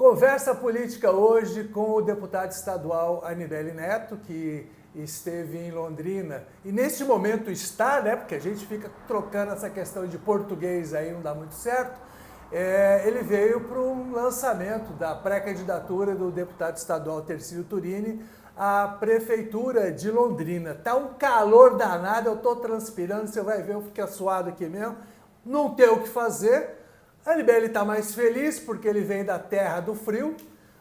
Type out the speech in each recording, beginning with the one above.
Conversa política hoje com o deputado estadual Anibele Neto, que esteve em Londrina e neste momento está, né, porque a gente fica trocando essa questão de português aí, não dá muito certo. Ele veio para um lançamento da pré-candidatura do deputado estadual Tercílio Turini à Prefeitura de Londrina. Tá um calor danado, eu estou transpirando, você vai ver, eu fiquei suado aqui mesmo, não tem o que fazer. A Anibele está mais feliz porque ele vem da terra do frio,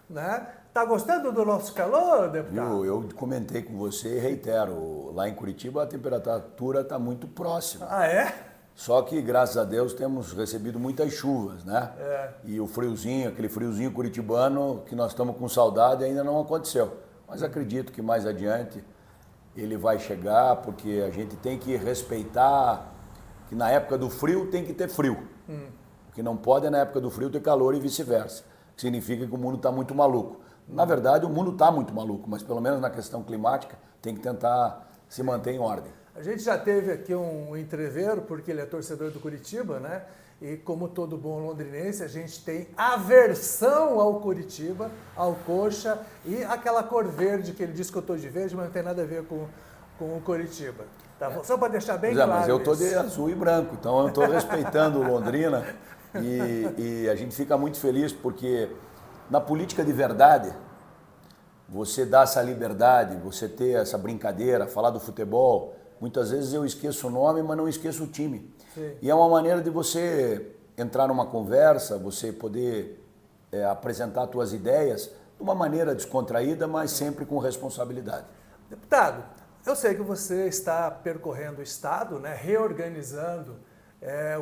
né? Tá gostando do nosso calor, deputado? Eu comentei com você e reitero, lá em Curitiba a temperatura está muito próxima. Ah, é? Só que, graças a Deus, temos recebido muitas chuvas, né? E o friozinho, aquele friozinho curitibano que nós estamos com saudade ainda não aconteceu. Mas acredito que mais adiante ele vai chegar, porque a gente tem que respeitar que na época do frio tem que ter frio. O que não pode é na época do frio ter calor e vice-versa. Que significa que o mundo está muito maluco. Na verdade, o mundo está muito maluco, mas pelo menos na questão climática tem que tentar se manter em ordem. A gente já teve aqui um entreveiro, porque ele é torcedor do Curitiba, né? E como todo bom londrinense, a gente tem aversão ao Curitiba, ao Coxa e aquela cor verde que ele diz que eu estou de verde, mas não tem nada a ver com o Curitiba. Tá bom? Só para deixar bem claro. Mas eu estou de azul e branco, então eu estou respeitando o Londrina e a gente fica muito feliz porque na política de verdade, você dá essa liberdade, você ter essa brincadeira, falar do futebol. Muitas vezes eu esqueço o nome, mas não esqueço o time. Sim. E é uma maneira de você entrar numa conversa, você poder apresentar as suas ideias de uma maneira descontraída, mas sempre com responsabilidade. Deputado, eu sei que você está percorrendo o Estado, né, reorganizando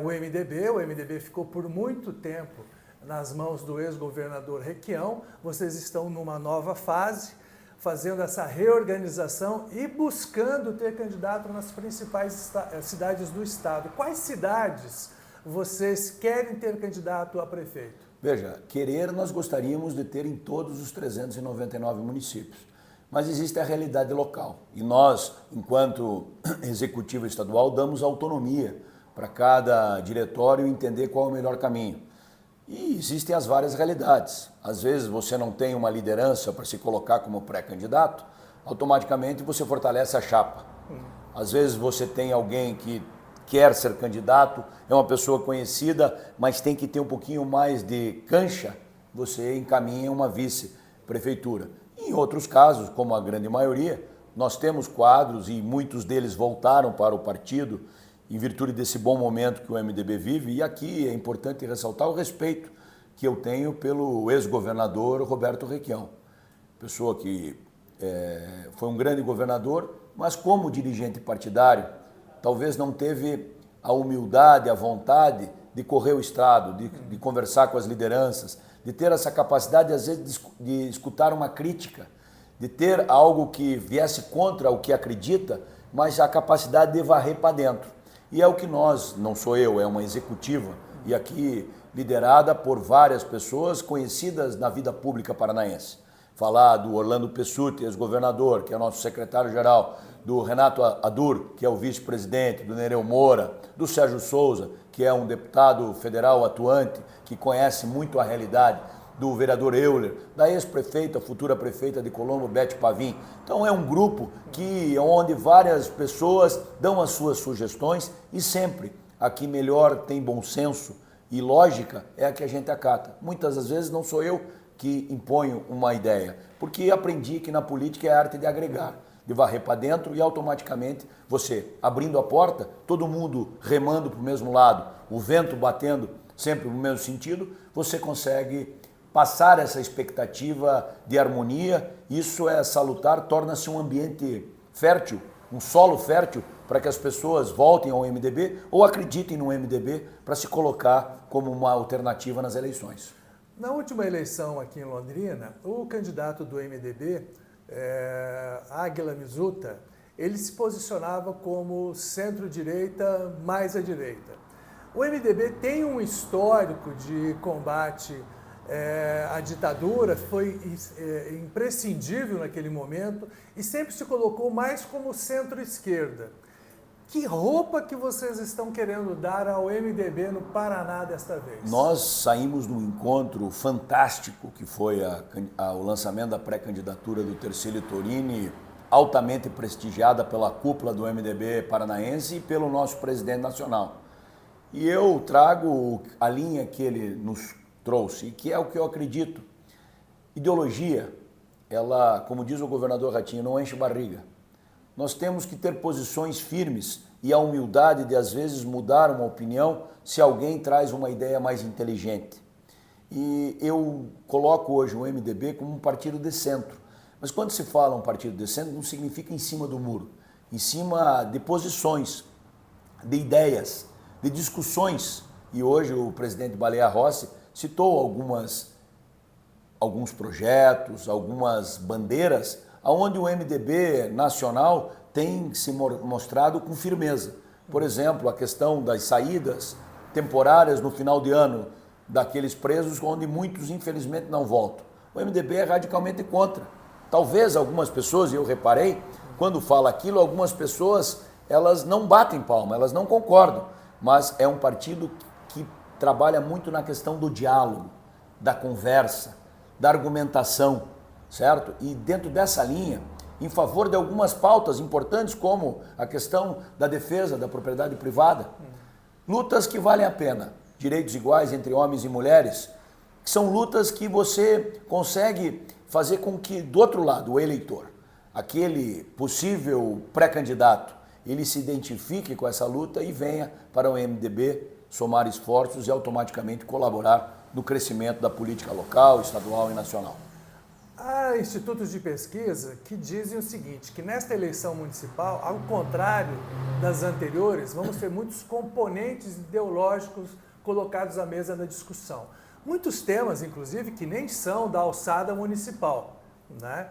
o MDB. O MDB ficou por muito tempo nas mãos do ex-governador Requião. Vocês estão numa nova fase, fazendo essa reorganização e buscando ter candidato nas principais cidades do estado. Quais cidades vocês querem ter candidato a prefeito? Veja, querer nós gostaríamos de ter em todos os 399 municípios, mas existe a realidade local e nós, enquanto executivo estadual, damos autonomia para cada diretório entender qual é o melhor caminho. E existem as várias realidades. Às vezes você não tem uma liderança para se colocar como pré-candidato, automaticamente você fortalece a chapa. Às vezes você tem alguém que quer ser candidato, é uma pessoa conhecida, mas tem que ter um pouquinho mais de cancha, você encaminha uma vice-prefeitura. Em outros casos, como a grande maioria, nós temos quadros e muitos deles voltaram para o partido, em virtude desse bom momento que o MDB vive, e aqui é importante ressaltar o respeito que eu tenho pelo ex-governador Roberto Requião, pessoa que foi um grande governador, mas como dirigente partidário, talvez não teve a humildade, a vontade de correr o Estado, de conversar com as lideranças, de ter essa capacidade, às vezes, de escutar uma crítica, de ter algo que viesse contra o que acredita, mas a capacidade de varrer para dentro. E é o que nós, não sou eu, é uma executiva, e aqui liderada por várias pessoas conhecidas na vida pública paranaense. Falar do Orlando Pessutti, ex-governador, que é o nosso secretário-geral, do Renato Adur, que é o vice-presidente, do Nereu Moura, do Sérgio Souza, que é um deputado federal atuante, que conhece muito a realidade, do vereador Euler, da ex-prefeita, futura prefeita de Colombo, Bete Pavim. Então é um grupo onde várias pessoas dão as suas sugestões e sempre a que melhor tem bom senso e lógica é a que a gente acata. Muitas das vezes não sou eu que imponho uma ideia, porque aprendi que na política é a arte de agregar, de varrer para dentro e automaticamente você abrindo a porta, todo mundo remando para o mesmo lado, o vento batendo sempre no mesmo sentido, você consegue passar essa expectativa de harmonia. Isso é salutar, torna-se um ambiente fértil, um solo fértil para que as pessoas voltem ao MDB ou acreditem no MDB para se colocar como uma alternativa nas eleições. Na última eleição aqui em Londrina, o candidato do MDB, Águila Mizuta, ele se posicionava como centro-direita mais à direita. O MDB tem um histórico de combate à ditadura, foi imprescindível naquele momento e sempre se colocou mais como centro-esquerda. Que roupa que vocês estão querendo dar ao MDB no Paraná desta vez? Nós saímos de um encontro fantástico que foi o lançamento da pré-candidatura do Tercílio Torini, altamente prestigiada pela cúpula do MDB paranaense e pelo nosso presidente nacional. E eu trago a linha que ele nos trouxe, e que é o que eu acredito. Ideologia, ela, como diz o governador Ratinho, não enche barriga. Nós temos que ter posições firmes e a humildade de, às vezes, mudar uma opinião se alguém traz uma ideia mais inteligente. E eu coloco hoje o MDB como um partido de centro. Mas quando se fala um partido de centro, não significa em cima do muro, em cima de posições, de ideias, de discussões. E hoje o presidente Baleia Rossi citou alguns projetos, algumas bandeiras, onde o MDB nacional tem se mostrado com firmeza. Por exemplo, a questão das saídas temporárias no final de ano daqueles presos, onde muitos infelizmente não voltam. O MDB é radicalmente contra. Talvez algumas pessoas, e eu reparei, quando fala aquilo, algumas pessoas elas não batem palma, elas não concordam, mas é um partido que trabalha muito na questão do diálogo, da conversa, da argumentação, certo? E dentro dessa linha, em favor de algumas pautas importantes, como a questão da defesa da propriedade privada, lutas que valem a pena, direitos iguais entre homens e mulheres, que são lutas que você consegue fazer com que, do outro lado, o eleitor, aquele possível pré-candidato, ele se identifique com essa luta e venha para o MDB somar esforços e automaticamente colaborar no crescimento da política local, estadual e nacional. Há institutos de pesquisa que dizem o seguinte, que nesta eleição municipal, ao contrário das anteriores, vamos ter muitos componentes ideológicos colocados à mesa da discussão. Muitos temas, inclusive, que nem são da alçada municipal, né?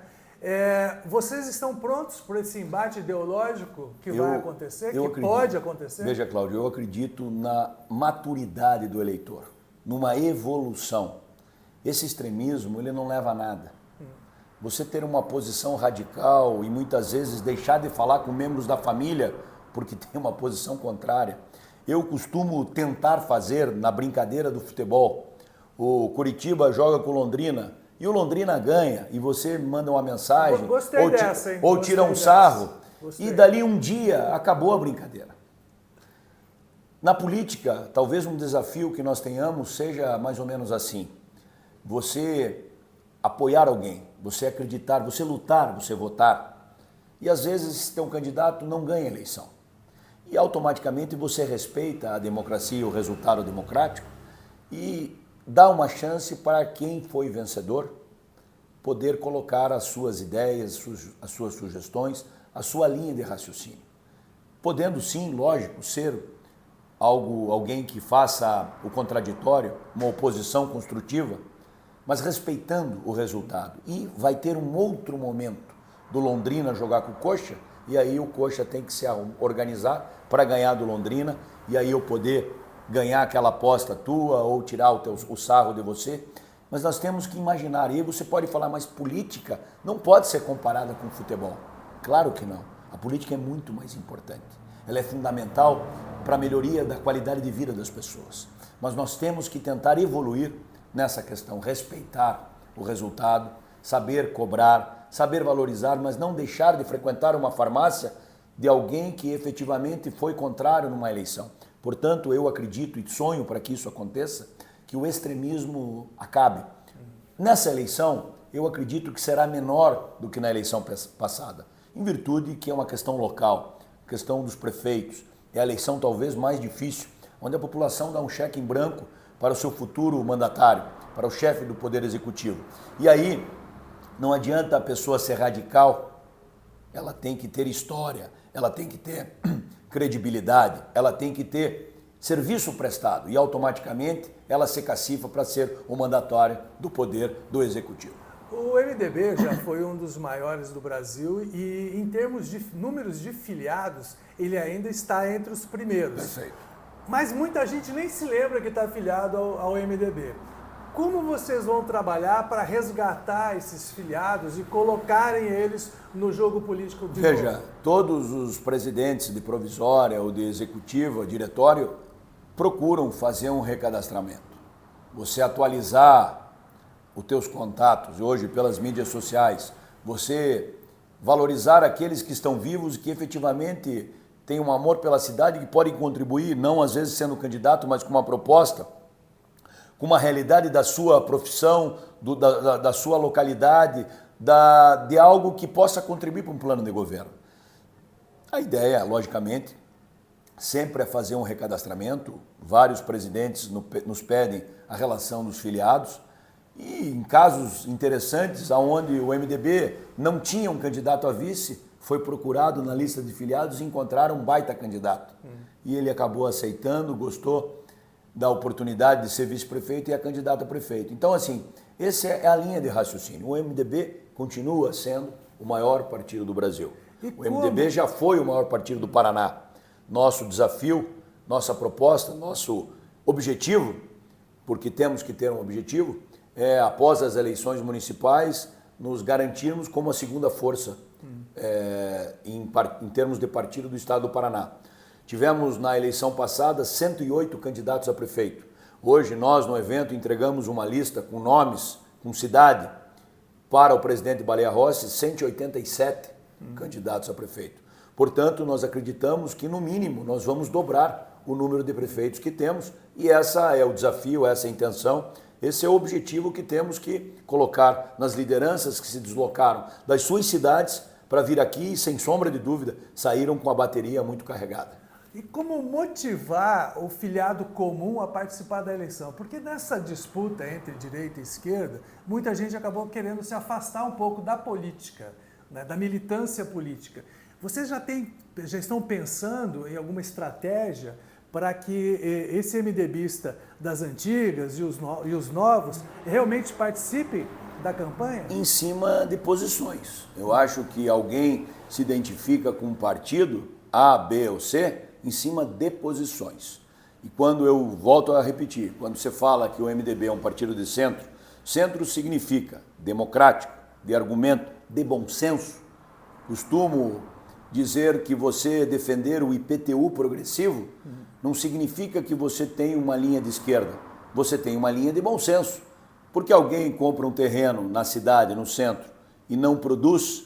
Vocês estão prontos para esse embate ideológico que vai acontecer, pode acontecer? Veja, Cláudio, eu acredito na maturidade do eleitor, numa evolução. Esse extremismo, ele não leva a nada. Você ter uma posição radical e muitas vezes deixar de falar com membros da família porque tem uma posição contrária. Eu costumo tentar fazer na brincadeira do futebol. O Coritiba joga com o Londrina e o Londrina ganha e você manda uma mensagem ou tira um sarro e dali um dia acabou a brincadeira. Na política, talvez um desafio que nós tenhamos seja mais ou menos assim. Você apoiar alguém, você acreditar, você lutar, você votar. E às vezes esse teu candidato não ganha a eleição. E automaticamente você respeita a democracia e o resultado democrático e dá uma chance para quem foi vencedor poder colocar as suas ideias, as suas sugestões, a sua linha de raciocínio. Podendo sim, lógico, ser alguém que faça o contraditório, uma oposição construtiva, mas respeitando o resultado. E vai ter um outro momento do Londrina jogar com o Coxa, e aí o Coxa tem que se organizar para ganhar do Londrina, e aí eu poder ganhar aquela aposta tua ou tirar o sarro de você. Mas nós temos que imaginar, e aí você pode falar, mas política não pode ser comparada com futebol. Claro que não. A política é muito mais importante. Ela é fundamental para a melhoria da qualidade de vida das pessoas. Mas nós temos que tentar evoluir nessa questão, respeitar o resultado, saber cobrar, saber valorizar, mas não deixar de frequentar uma farmácia de alguém que efetivamente foi contrário numa eleição. Portanto, eu acredito e sonho para que isso aconteça, que o extremismo acabe. Nessa eleição, eu acredito que será menor do que na eleição passada, em virtude que é uma questão local, questão dos prefeitos. É a eleição talvez mais difícil, onde a população dá um cheque em branco para o seu futuro mandatário, para o chefe do Poder Executivo. E aí, não adianta a pessoa ser radical, ela tem que ter história, ela tem que ter credibilidade, ela tem que ter serviço prestado e automaticamente ela se cacifa para ser o mandatário do Poder do Executivo. O MDB já foi um dos maiores do Brasil e em termos de números de filiados, ele ainda está entre os primeiros. Perfeito. Mas muita gente nem se lembra que está afiliado ao MDB. Como vocês vão trabalhar para resgatar esses filiados e colocarem eles no jogo político de novo? Veja, todos os presidentes de provisória ou de executiva, diretório, procuram fazer um recadastramento. Você atualizar os teus contatos hoje pelas mídias sociais, você valorizar aqueles que estão vivos e que efetivamente têm um amor pela cidade, que podem contribuir, não às vezes sendo candidato, mas com uma proposta, com uma realidade da sua profissão, da sua localidade, de algo que possa contribuir para um plano de governo. A ideia, logicamente, sempre é fazer um recadastramento. Vários presidentes nos pedem a relação dos filiados e em casos interessantes, onde o MDB não tinha um candidato a vice, foi procurado na lista de filiados e encontraram um baita candidato. E ele acabou aceitando, gostou da oportunidade de ser vice-prefeito e é candidato a prefeito. Então, assim, essa é a linha de raciocínio. O MDB continua sendo o maior partido do Brasil. O MDB já foi o maior partido do Paraná. Nosso desafio, nossa proposta, nosso objetivo, porque temos que ter um objetivo, é, após as eleições municipais, nos garantirmos como a segunda força em termos de partido do estado do Paraná. Tivemos na eleição passada 108 candidatos a prefeito. Hoje nós no evento entregamos uma lista com nomes, com cidade, para o presidente Baleia Rossi, 187 candidatos a prefeito. Portanto, nós acreditamos que no mínimo nós vamos dobrar o número de prefeitos que temos e essa é o desafio, essa é a intenção, esse é o objetivo que temos que colocar nas lideranças que se deslocaram das suas cidades para vir aqui e, sem sombra de dúvida, saíram com a bateria muito carregada. E como motivar o filiado comum a participar da eleição? Porque nessa disputa entre direita e esquerda, muita gente acabou querendo se afastar um pouco da política, né, da militância política. Vocês já estão pensando em alguma estratégia para que esse MDBista das antigas e os novos realmente participem da campanha? Em cima de posições. Eu acho que alguém se identifica com um partido A, B ou C em cima de posições. E quando eu volto a repetir, quando você fala que o MDB é um partido de centro, centro significa democrático, de argumento, de bom senso. Costumo dizer que você defender o IPTU progressivo não significa que você tem uma linha de esquerda, você tem uma linha de bom senso. Porque alguém compra um terreno na cidade, no centro, e não produz,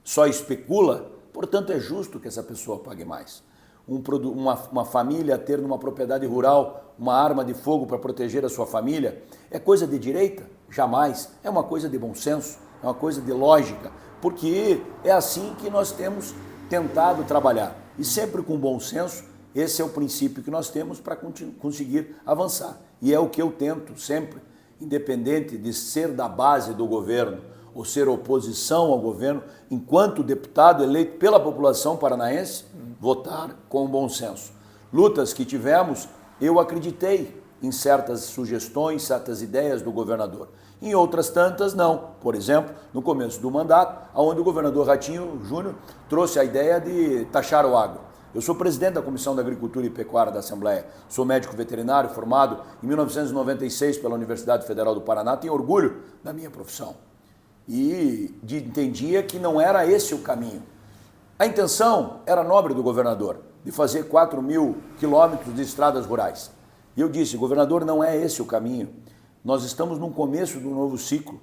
só especula, portanto é justo que essa pessoa pague mais. Uma família ter numa propriedade rural uma arma de fogo para proteger a sua família é coisa de direita? Jamais. É uma coisa de bom senso, é uma coisa de lógica, porque é assim que nós temos tentado trabalhar. E sempre com bom senso, esse é o princípio que nós temos para conseguir avançar. E é o que eu tento sempre, independente de ser da base do governo ou ser oposição ao governo, enquanto deputado eleito pela população paranaense, votar com bom senso. Lutas que tivemos, eu acreditei em certas sugestões, certas ideias do governador. Em outras tantas, não. Por exemplo, no começo do mandato, onde o governador Ratinho Júnior trouxe a ideia de taxar o agro. Eu sou presidente da Comissão da Agricultura e Pecuária da Assembleia, sou médico veterinário formado em 1996 pela Universidade Federal do Paraná, tenho orgulho da minha profissão. E entendia que não era esse o caminho. A intenção era nobre do governador, de fazer 4.000 quilômetros de estradas rurais. E eu disse, governador, não é esse o caminho. Nós estamos no começo do novo ciclo.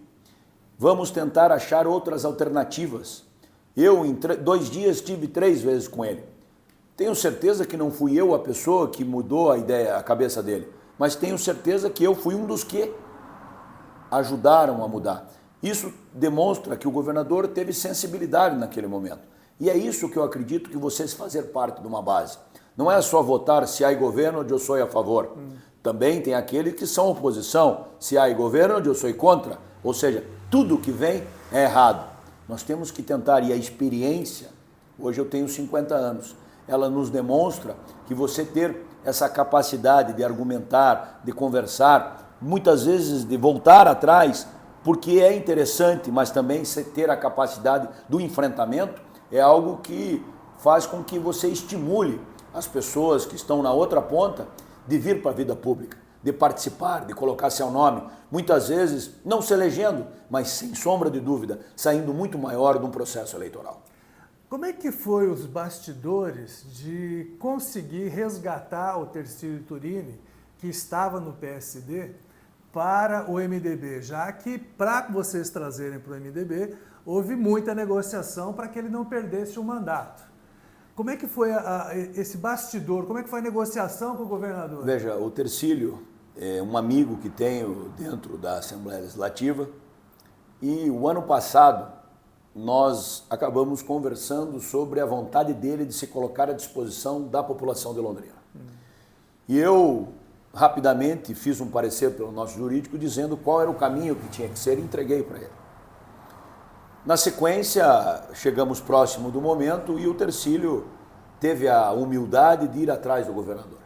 Vamos tentar achar outras alternativas. Eu, em 2 dias, estive 3 vezes com ele. Tenho certeza que não fui eu a pessoa que mudou a ideia, a cabeça dele, mas tenho certeza que eu fui um dos que ajudaram a mudar. Isso demonstra que o governador teve sensibilidade naquele momento. E é isso que eu acredito que vocês fazer parte de uma base. Não é só votar se há governo onde eu sou a favor. Também tem aqueles que são oposição. Se há governo onde eu sou contra. Ou seja, tudo que vem é errado. Nós temos que tentar, e a experiência, hoje eu tenho 50 anos, ela nos demonstra que você ter essa capacidade de argumentar, de conversar, muitas vezes de voltar atrás, porque é interessante, mas também ter a capacidade do enfrentamento é algo que faz com que você estimule as pessoas que estão na outra ponta de vir para a vida pública. de participar, de colocar seu nome, muitas vezes não se elegendo, mas sem sombra de dúvida, saindo muito maior de um processo eleitoral. Como é que foi os bastidores de conseguir resgatar o Tercílio Turini, que estava no PSD, para o MDB, já que para vocês trazerem para o MDB, houve muita negociação para que ele não perdesse o mandato. Como é que foi esse bastidor? Como é que foi a negociação com o governador? Veja, o Tercílio é um amigo que tenho dentro da Assembleia Legislativa e o ano passado nós acabamos conversando sobre a vontade dele de se colocar à disposição da população de Londrina. E eu rapidamente fiz um parecer pelo nosso jurídico dizendo qual era o caminho que tinha que ser e entreguei para ele. Na sequência, chegamos próximo do momento e o Tercílio teve a humildade de ir atrás do governador.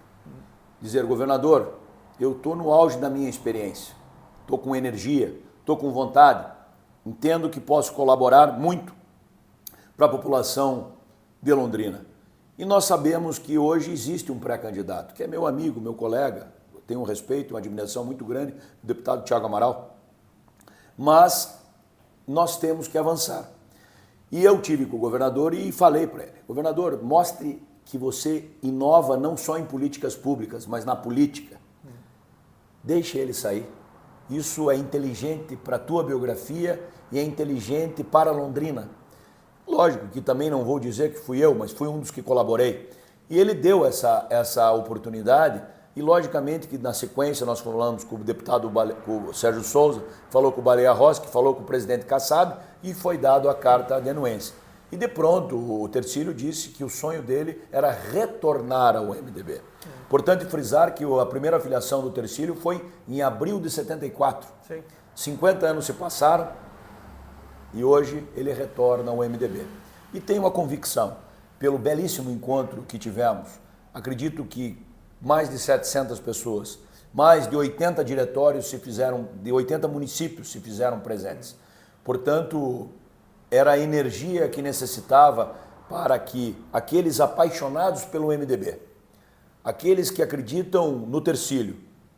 Dizer, governador, eu estou no auge da minha experiência, estou com energia, estou com vontade, entendo que posso colaborar muito para a população de Londrina. E nós sabemos que hoje existe um pré-candidato, que é meu amigo, meu colega, eu tenho um respeito, uma admiração muito grande, o deputado Thiago Amaral, mas nós temos que avançar. E eu tive com o governador e falei para ele, governador, mostre que você inova não só em políticas públicas, mas na política. Deixe ele sair. Isso é inteligente para a tua biografia e é inteligente para Londrina. Lógico que também não vou dizer que fui eu, mas fui um dos que colaborei. E ele deu essa oportunidade e, logicamente, que na sequência nós falamos com o deputado com o Sérgio Souza, falou com o Baleia Rossi, que falou com o presidente Kassab e foi dado a carta de anuência. E de pronto o Tercílio disse que o sonho dele era retornar ao MDB. Importante frisar que a primeira filiação do Tercílio foi em abril de 74. Sim. 50 anos se passaram e hoje ele retorna ao MDB. E tenho a convicção, pelo belíssimo encontro que tivemos, acredito que mais de 700 pessoas, mais de 80 diretórios de 80 municípios se fizeram presentes. Portanto, era a energia que necessitava para que aqueles apaixonados pelo MDB, aqueles que acreditam no Tercílio,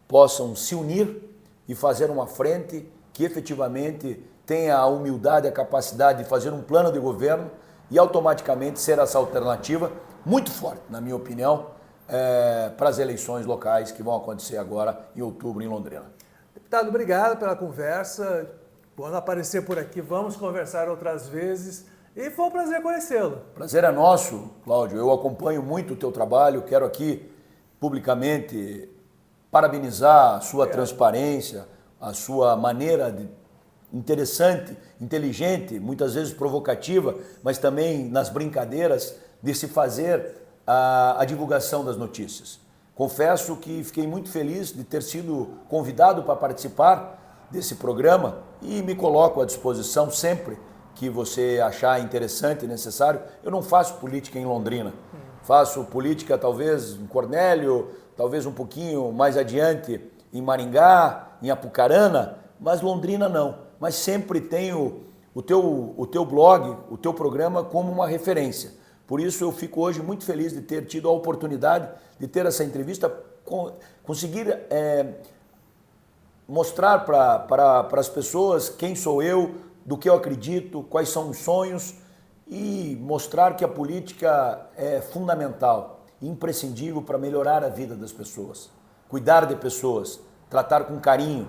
possam se unir e fazer uma frente que efetivamente tenha a humildade e a capacidade de fazer um plano de governo e automaticamente ser essa alternativa muito forte, na minha opinião, para as eleições locais que vão acontecer agora em outubro em Londrina. Deputado, obrigado pela conversa. Quando aparecer por aqui, vamos conversar outras vezes. E foi um prazer conhecê-lo. Prazer é nosso, Cláudio. Eu acompanho muito o teu trabalho. Quero aqui, publicamente, parabenizar a sua transparência, a sua maneira interessante, inteligente, muitas vezes provocativa, mas também nas brincadeiras de se fazer a divulgação das notícias. Confesso que fiquei muito feliz de ter sido convidado para participar desse programa e me coloco à disposição sempre que você achar interessante e necessário. Eu não faço política em Londrina, faço política talvez em Cornélio, talvez um pouquinho mais adiante em Maringá, em Apucarana, mas Londrina não. Mas sempre tenho o teu blog, o teu programa como uma referência. Por isso eu fico hoje muito feliz de ter tido a oportunidade de ter essa entrevista, conseguir mostrar para as pessoas quem sou eu, do que eu acredito, quais são os sonhos e mostrar que a política é fundamental, imprescindível para melhorar a vida das pessoas, cuidar de pessoas, tratar com carinho,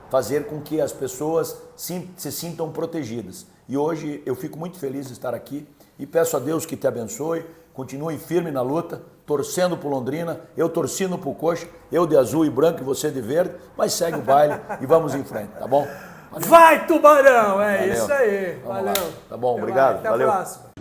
fazer com que as pessoas se sintam protegidas. E hoje eu fico muito feliz de estar aqui e peço a Deus que te abençoe, continue firme na luta, torcendo por Londrina, eu torcendo por Coxa, eu de azul e branco e você de verde, mas segue o baile e vamos em frente, tá bom? Valeu. Vai, Tubarão! É Valeu. isso aí. Vamos Valeu. lá. Tá bom, obrigado. Até Valeu. a próxima.